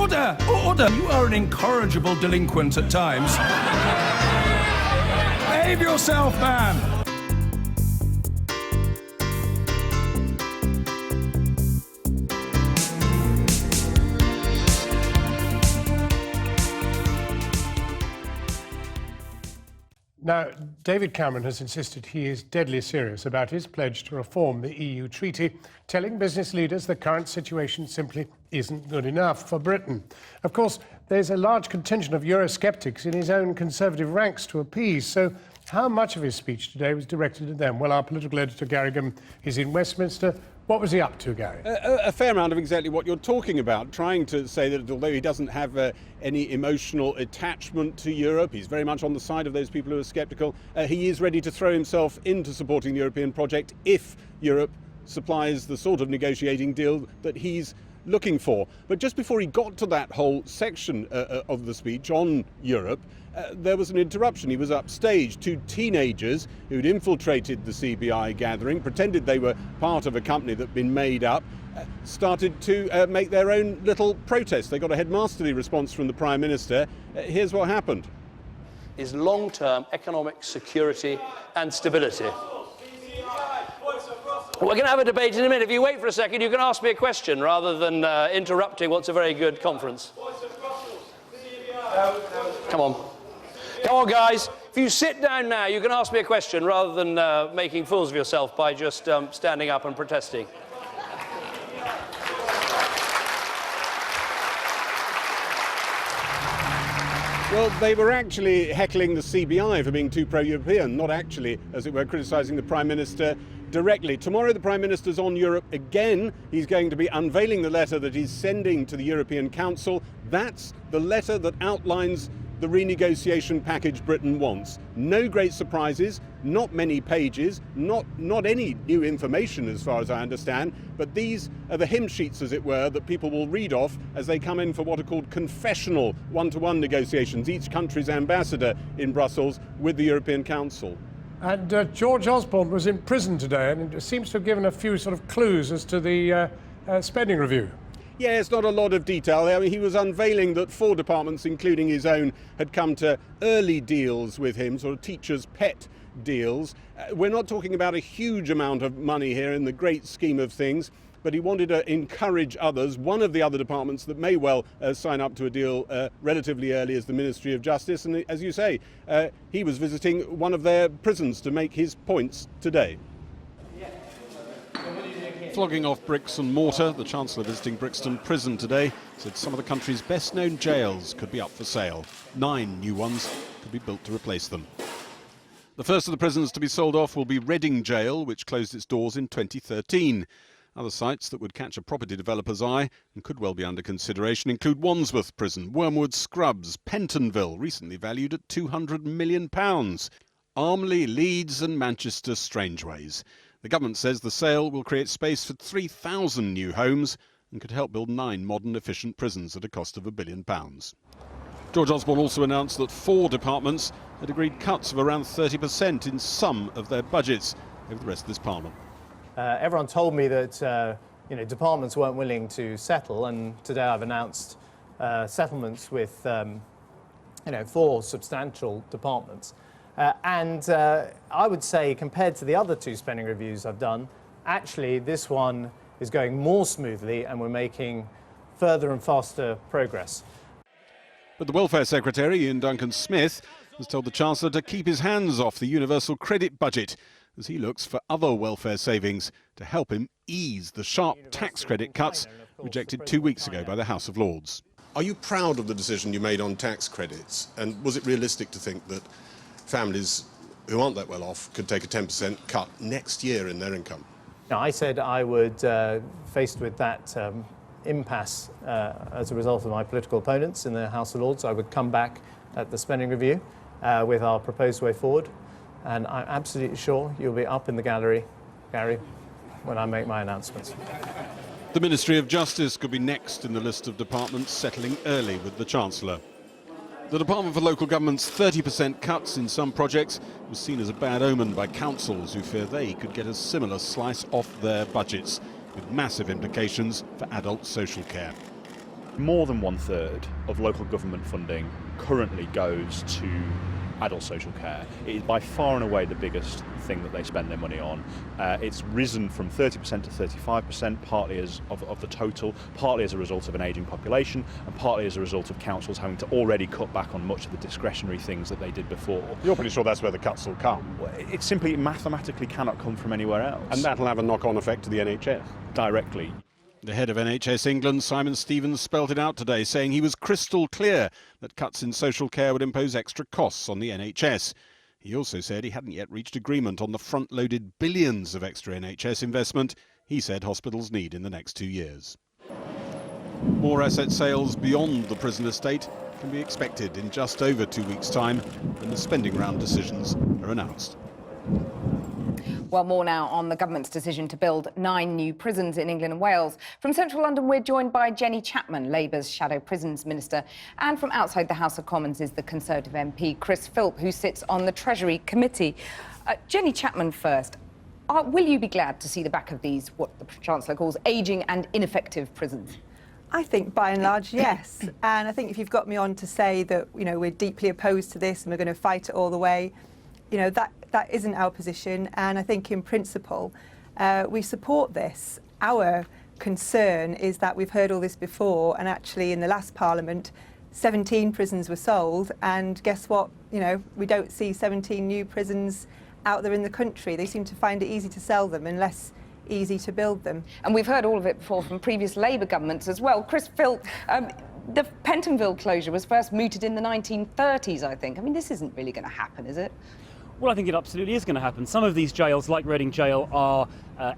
Order! Order! You are an incorrigible delinquent at times. Behave yourself, man! Now, David Cameron has insisted he is deadly serious about his pledge to reform the EU treaty, telling business leaders the current situation simply isn't good enough for Britain. Of course, there's a large contingent of Eurosceptics in his own Conservative ranks to appease, so how much of his speech today was directed at them? Well, our political editor, Gary Gibbon, is in Westminster. What was he up to, Gary? A fair amount of exactly what you're talking about, trying to say that although he doesn't have any emotional attachment to Europe, he's very much on the side of those people who are sceptical, he is ready to throw himself into supporting the European project if Europe supplies the sort of negotiating deal that he's looking for. But just before he got to that whole section of the speech on Europe, there was an interruption. He was upstage. Two teenagers who'd infiltrated the CBI gathering, pretended they were part of a company that had been made up, started to make their own little protest. They got a headmasterly response from the Prime Minister. Here's what happened. Is long-term economic security and stability. We're going to have a debate in a minute. If you wait for a second, you can ask me a question rather than interrupting what's a very good conference. Come on. Come on, guys. If you sit down now, you can ask me a question rather than making fools of yourself by just standing up and protesting. Well, they were actually heckling the CBI for being too pro-European, not actually, as it were, criticising the Prime Minister directly. Tomorrow the Prime Minister's on Europe again. He's going to be unveiling the letter that he's sending to the European Council. That's the letter that outlines the renegotiation package Britain wants. No great surprises, not many pages, not any new information as far as I understand, but these are the hymn sheets, as it were, that people will read off as they come in for what are called confessional one-to-one negotiations, each country's ambassador in Brussels with the European Council. And George Osborne was in prison today and seems to have given a few sort of clues as to the spending review. Yeah, it's not a lot of detail. I mean, he was unveiling that 4 departments, including his own, had come to early deals with him, sort of teacher's pet deals. We're not talking about a huge amount of money here in the great scheme of things, but he wanted to encourage others. One of the other departments that may well sign up to a deal relatively early is the Ministry of Justice. And as you say, he was visiting one of their prisons to make his points today. Flogging off bricks and mortar, the Chancellor visiting Brixton Prison today said some of the country's best-known jails could be up for sale. 9 new ones could be built to replace them. The first of the prisons to be sold off will be Reading Jail, which closed its doors in 2013. Other sites that would catch a property developer's eye and could well be under consideration include Wandsworth Prison, Wormwood Scrubs, Pentonville, recently valued at £200 million, Armley, Leeds and Manchester Strangeways. The government says the sale will create space for 3,000 new homes and could help build 9 modern, efficient prisons at a cost of £1 billion. George Osborne also announced that 4 departments had agreed cuts of around 30% in some of their budgets over the rest of this Parliament. Everyone told me that departments weren't willing to settle, and today I've announced settlements with 4 substantial departments. I would say, compared to the other 2 spending reviews I've done, actually this one is going more smoothly and we're making further and faster progress. But the Welfare Secretary, Ian Duncan-Smith, has told the Chancellor to keep his hands off the universal credit budget as he looks for other welfare savings to help him ease the sharp tax credit cuts rejected 2 weeks ago by the House of Lords. Are you proud of the decision you made on tax credits? And was it realistic to think that families who aren't that well off could take a 10% cut next year in their income? Now, I said I would, faced with that impasse as a result of my political opponents in the House of Lords, I would come back at the spending review with our proposed way forward. And I'm absolutely sure you'll be up in the gallery, Gary, when I make my announcements. The Ministry of Justice could be next in the list of departments settling early with the Chancellor. The Department for Local Government's 30% cuts in some projects was seen as a bad omen by councils who fear they could get a similar slice off their budgets, with massive implications for adult social care. More than 1/3 of local government funding currently goes to adult social care. It is by far and away the biggest thing that they spend their money on. It's risen from 30% to 35%, partly of the total, partly as a result of an ageing population, and partly as a result of councils having to already cut back on much of the discretionary things that they did before. You're pretty sure that's where the cuts will come. It simply mathematically cannot come from anywhere else. And that'll have a knock-on effect to the NHS. Directly. The head of NHS England, Simon Stevens, spelt it out today, saying he was crystal clear that cuts in social care would impose extra costs on the NHS. He also said he hadn't yet reached agreement on the front-loaded billions of extra NHS investment he said hospitals need in the next 2 years. More asset sales beyond the prison estate can be expected in just over 2 weeks' time when the spending round decisions are announced. Well, more now on the government's decision to build 9 new prisons in England and Wales. From central London, we're joined by Jenny Chapman, Labour's Shadow Prisons Minister. And from outside the House of Commons is the Conservative MP, Chris Philp, who sits on the Treasury Committee. Jenny Chapman first. Will you be glad to see the back of these, what the Chancellor calls, ageing and ineffective prisons? I think by and large, yes. And I think if you've got me on to say that, we're deeply opposed to this and we're going to fight it all the way, that isn't our position, and I think in principle we support this. Our concern is that we've heard all this before, and actually in the last Parliament 17 prisons were sold, and guess what, we don't see 17 new prisons out there in the country. They seem to find it easy to sell them and less easy to build them. And we've heard all of it before from previous Labour governments as well. Chris Philp, the Pentonville closure was first mooted in the 1930s, I think. I mean, this isn't really going to happen, is it? Well, I think it absolutely is going to happen. Some of these jails, like Reading Jail, are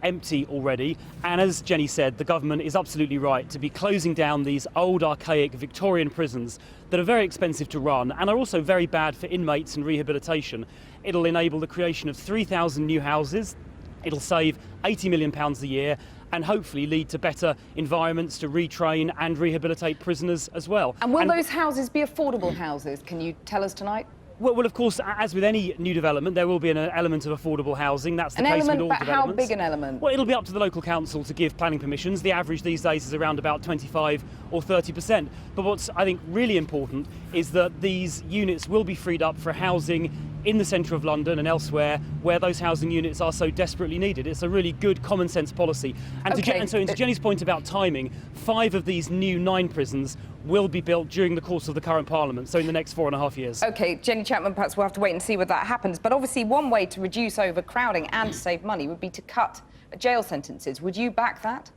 empty already. And as Jenny said, the government is absolutely right to be closing down these old, archaic Victorian prisons that are very expensive to run and are also very bad for inmates and rehabilitation. It'll enable the creation of 3,000 new houses. It'll save £80 million a year and hopefully lead to better environments to retrain and rehabilitate prisoners as well. And will those houses be affordable houses? Can you tell us tonight? Well, of course, as with any new development, there will be an element of affordable housing. That's the case with all developments. How big an element? Well, it'll be up to the local council to give planning permissions. The average these days is around about 25 or 30%. But what's, I think, really important is that these units will be freed up for housing in the centre of London and elsewhere where those housing units are so desperately needed. It's a really good common sense policy. And to Jenny's point about timing, 5 of these new 9 prisons will be built during the course of the current Parliament, so in the next 4.5 years. OK, Jenny Chapman, perhaps we'll have to wait and see whether that happens. But obviously one way to reduce overcrowding and to save money would be to cut jail sentences. Would you back that?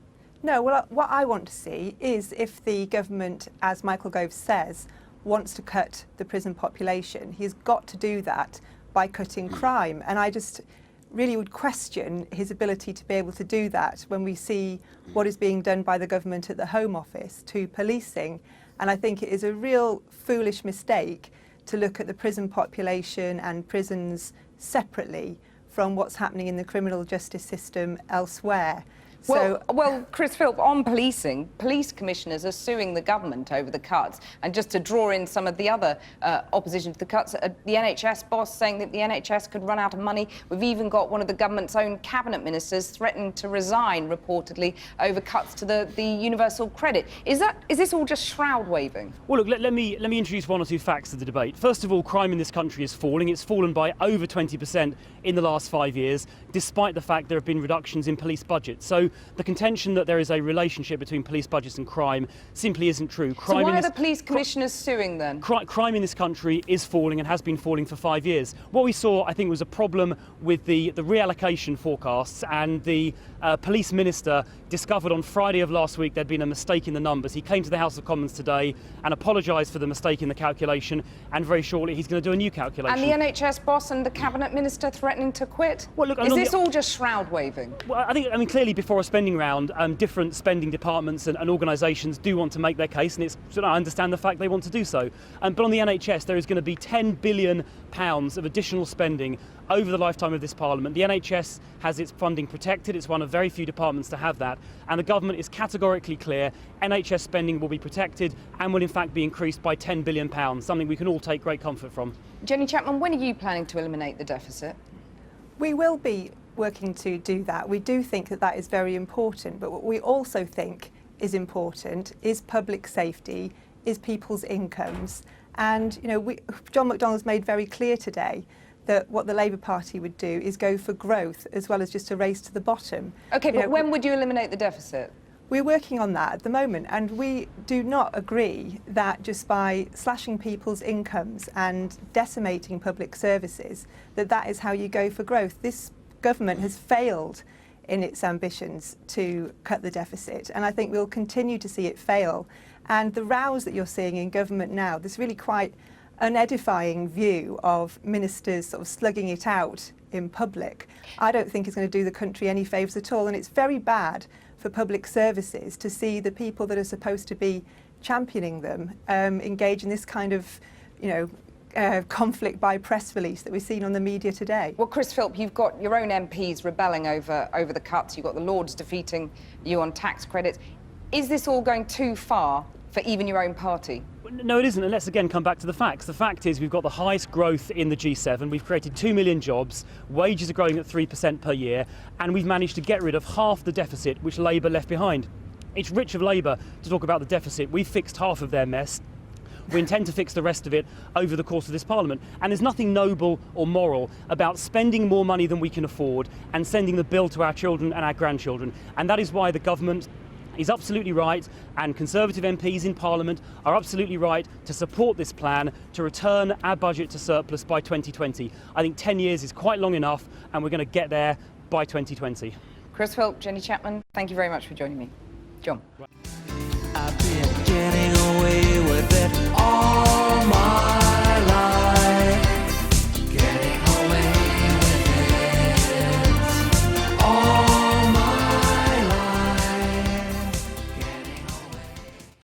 No, well, what I want to see is if the government, as Michael Gove says, wants to cut the prison population, he's got to do that by cutting crime. And I just really would question his ability to be able to do that when we see what is being done by the government at the Home Office to policing. And I think it is a real foolish mistake to look at the prison population and prisons separately from what's happening in the criminal justice system elsewhere. Well, Chris Philp, on policing, police commissioners are suing the government over the cuts. And just to draw in some of the other opposition to the cuts, the NHS boss saying that the NHS could run out of money. We've even got one of the government's own cabinet ministers threatening to resign, reportedly, over cuts to the universal credit. Is this all just shroud waving? Well, look, let me introduce 1 or 2 facts to the debate. First of all, crime in this country is falling. It's fallen by over 20% in the last 5 years, despite the fact there have been reductions in police budgets. So the contention that there is a relationship between police budgets and crime simply isn't true. So why are the police commissioners suing then? Crime in this country is falling and has been falling for 5 years. What we saw, I think, was a problem with the reallocation forecasts, and the police minister discovered on Friday of last week there'd been a mistake in the numbers. He came to the House of Commons today and apologised for the mistake in the calculation, and very shortly he's going to do a new calculation. And the NHS boss and the cabinet minister threatening to quit? Well, look, is this all just shroud waving? Well, I mean, clearly before a spending round, different spending departments and organisations do want to make their case, and I understand the fact they want to do so. But on the NHS, there is going to be £10 billion of additional spending over the lifetime of this Parliament. The NHS has its funding protected. It's one of very few departments to have that. And the government is categorically clear. NHS spending will be protected and will in fact be increased by £10 billion, something we can all take great comfort from. Jenny Chapman, when are you planning to eliminate the deficit? We will be working to do that. We do think that that is very important, but what we also think is important, is public safety, is people's incomes. And, you know, John McDonnell's made very clear today that what the Labour Party would do is go for growth as well as just a race to the bottom. OK, but when would you eliminate the deficit? We're working on that at the moment, and we do not agree that just by slashing people's incomes and decimating public services, that is how you go for growth. This government has failed in its ambitions to cut the deficit, and I think we'll continue to see it fail. And the rows that you're seeing in government now, this really quite unedifying view of ministers sort of slugging it out in public, I don't think is going to do the country any favours at all. And it's very bad for public services to see the people that are supposed to be championing them engage in this kind of, you know, conflict by press release that we've seen on the media today. Well, Chris Philp, you've got your own MPs rebelling over the cuts. You've got the Lords defeating you on tax credits. Is this all going too far for even your own party? No, it isn't, and let's again come back to the facts. The fact is we've got the highest growth in the G7, we've created 2 million jobs, wages are growing at 3% per year, and we've managed to get rid of half the deficit which Labour left behind. It's rich of Labour to talk about the deficit. We've fixed half of their mess. We intend to fix the rest of it over the course of this Parliament. And there's nothing noble or moral about spending more money than we can afford and sending the bill to our children and our grandchildren. And that is why the government is absolutely right, and Conservative MPs in Parliament are absolutely right to support this plan to return our budget to surplus by 2020. I think 10 years is quite long enough, and we're going to get there by 2020. Chris Philp, Jenny Chapman, thank you very much for joining me. John.